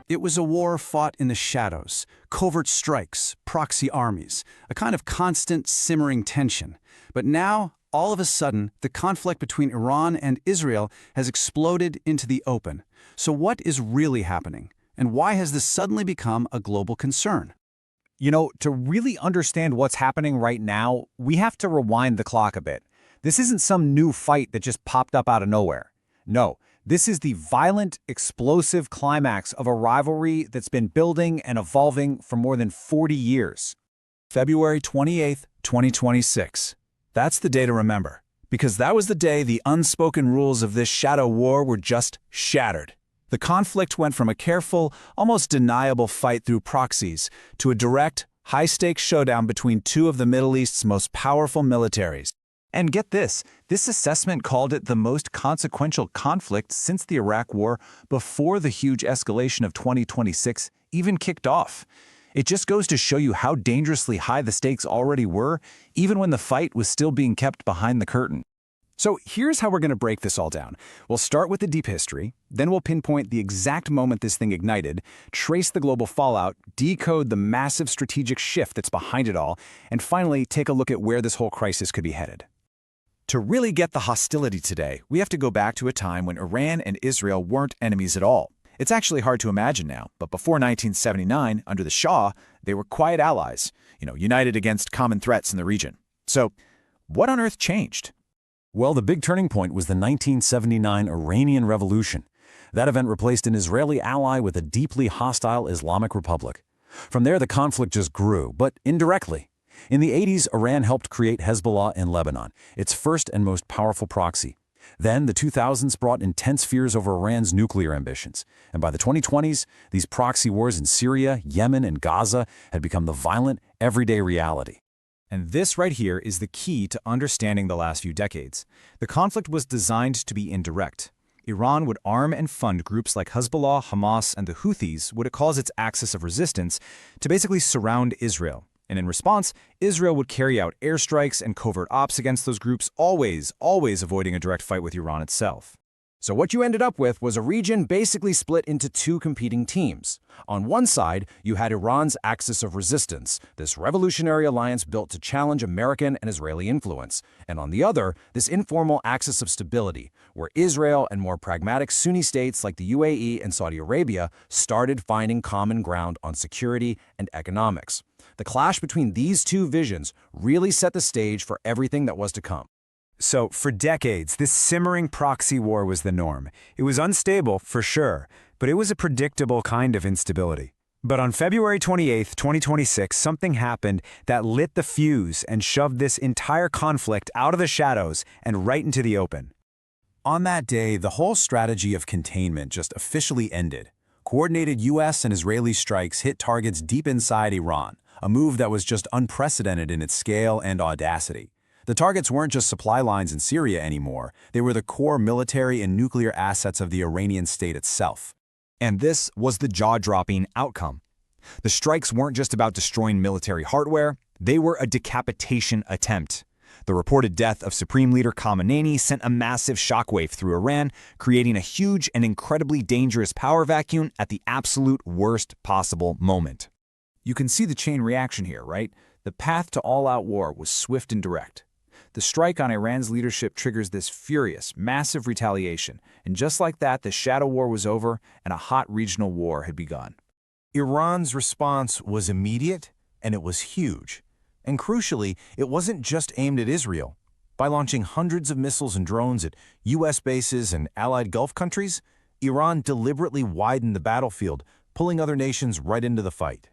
It was a war fought in the shadows, covert strikes, proxy armies, a kind of constant simmering tension. But now, all of a sudden, the conflict between Iran and Israel has exploded into the open. So what is really happening? And why has this suddenly become a global concern? To really understand what's happening right now, we have to rewind the clock a bit. This isn't some new fight that just popped up out of nowhere. No, this is the violent, explosive climax of a rivalry that's been building and evolving for more than 40 years. February 28, 2026. That's the day to remember, because that was the day the unspoken rules of this shadow war were just shattered. The conflict went from a careful, almost deniable fight through proxies to a direct, high-stakes showdown between two of the Middle East's most powerful militaries. And get this assessment called it the most consequential conflict since the Iraq War before the huge escalation of 2026 even kicked off. It just goes to show you how dangerously high the stakes already were, even when the fight was still being kept behind the curtain. So here's how we're going to break this all down. We'll start with the deep history, then we'll pinpoint the exact moment this thing ignited, trace the global fallout, decode the massive strategic shift that's behind it all, and finally take a look at where this whole crisis could be headed. To really get the hostility today, we have to go back to a time when Iran and Israel weren't enemies at all. It's actually hard to imagine now, but before 1979, under the Shah, they were quiet allies, united against common threats in the region. So, what on earth changed? Well, the big turning point was the 1979 Iranian Revolution. That event replaced an Israeli ally with a deeply hostile Islamic Republic. From there, the conflict just grew, but indirectly. In the 80s, Iran helped create Hezbollah in Lebanon, its first and most powerful proxy. Then, the 2000s brought intense fears over Iran's nuclear ambitions. And by the 2020s, these proxy wars in Syria, Yemen, and Gaza had become the violent, everyday reality. And this right here is the key to understanding the last few decades. The conflict was designed to be indirect. Iran would arm and fund groups like Hezbollah, Hamas, and the Houthis, what it calls its axis of resistance, to basically surround Israel. And in response, Israel would carry out airstrikes and covert ops against those groups, always avoiding a direct fight with Iran itself. So what you ended up with was a region basically split into two competing teams. On one side, you had Iran's axis of resistance, this revolutionary alliance built to challenge American and Israeli influence. And on the other, this informal axis of stability, where Israel and more pragmatic Sunni states like the UAE and Saudi Arabia started finding common ground on security and economics. The clash between these two visions really set the stage for everything that was to come. So, for decades, this simmering proxy war was the norm. It was unstable, for sure, but it was a predictable kind of instability. But on February 28, 2026, something happened that lit the fuse and shoved this entire conflict out of the shadows and right into the open. On that day, the whole strategy of containment just officially ended. Coordinated U.S. and Israeli strikes hit targets deep inside Iran, a move that was just unprecedented in its scale and audacity. The targets weren't just supply lines in Syria anymore, they were the core military and nuclear assets of the Iranian state itself. And this was the jaw-dropping outcome. The strikes weren't just about destroying military hardware, they were a decapitation attempt. The reported death of Supreme Leader Khamenei sent a massive shockwave through Iran, creating a huge and incredibly dangerous power vacuum at the absolute worst possible moment. You can see the chain reaction here, right? The path to all-out war was swift and direct. The strike on Iran's leadership triggers this furious, massive retaliation, and just like that, the shadow war was over and a hot regional war had begun. Iran's response was immediate, and it was huge. And crucially, it wasn't just aimed at Israel. By launching hundreds of missiles and drones at U.S. bases and allied Gulf countries, Iran deliberately widened the battlefield, pulling other nations right into the fight.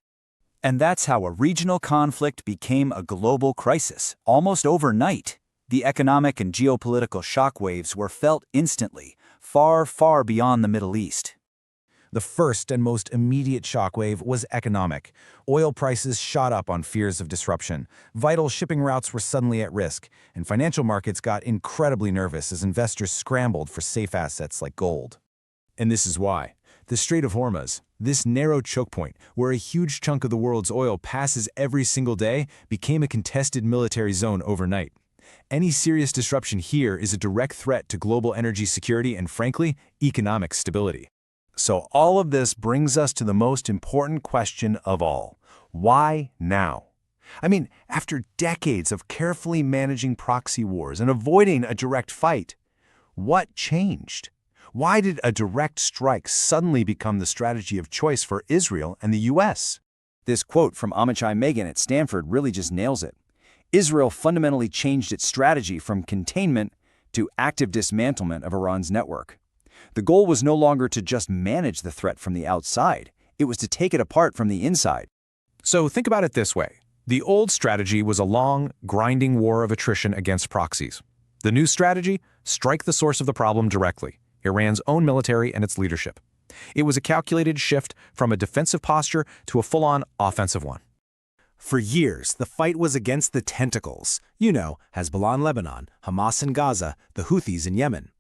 And that's how a regional conflict became a global crisis, almost overnight. The economic and geopolitical shockwaves were felt instantly, far beyond the Middle East. The first and most immediate shockwave was economic. Oil prices shot up on fears of disruption. Vital shipping routes were suddenly at risk, and financial markets got incredibly nervous as investors scrambled for safe assets like gold. And this is why. The Strait of Hormuz, this narrow choke point where a huge chunk of the world's oil passes every single day, became a contested military zone overnight. Any serious disruption here is a direct threat to global energy security and, frankly, economic stability. So all of this brings us to the most important question of all. Why now? I mean, after decades of carefully managing proxy wars and avoiding a direct fight, what changed? Why did a direct strike suddenly become the strategy of choice for Israel and the U.S.? This quote from Amichai Megan at Stanford really just nails it. Israel fundamentally changed its strategy from containment to active dismantlement of Iran's network. The goal was no longer to just manage the threat from the outside. It was to take it apart from the inside. So think about it this way. The old strategy was a long, grinding war of attrition against proxies. The new strategy? Strike the source of the problem directly, Iran's own military and its leadership. It was a calculated shift from a defensive posture to a full-on offensive one. For years, the fight was against the tentacles. Hezbollah in Lebanon, Hamas in Gaza, the Houthis in Yemen.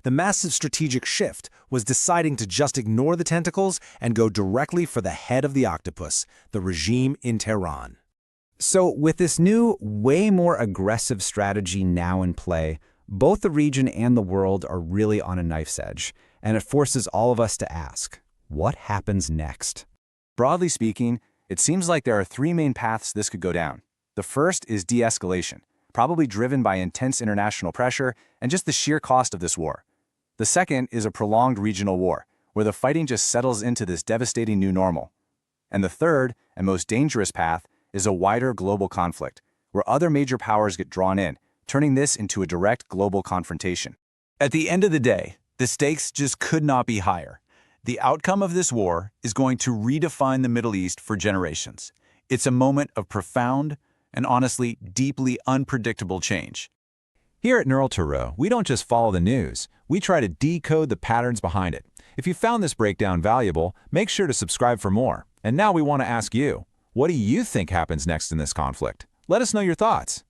The massive strategic shift was deciding to just ignore the tentacles and go directly for the head of the octopus, the regime in Tehran. So with this new, way more aggressive strategy now in play, both the region and the world are really on a knife's edge, and it forces all of us to ask, what happens next? Broadly speaking, it seems like there are three main paths this could go down. The first is de-escalation, probably driven by intense international pressure and just the sheer cost of this war. The second is a prolonged regional war, where the fighting just settles into this devastating new normal. And the third, and most dangerous path, is a wider global conflict, where other major powers get drawn in, turning this into a direct global confrontation. At the end of the day, the stakes just could not be higher. The outcome of this war is going to redefine the Middle East for generations. It's a moment of profound and honestly deeply unpredictable change. Here at Neural Tarot, we don't just follow the news, we try to decode the patterns behind it. If you found this breakdown valuable, make sure to subscribe for more. And now we want to ask you, what do you think happens next in this conflict? Let us know your thoughts.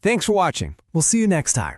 Thanks for watching. We'll see you next time.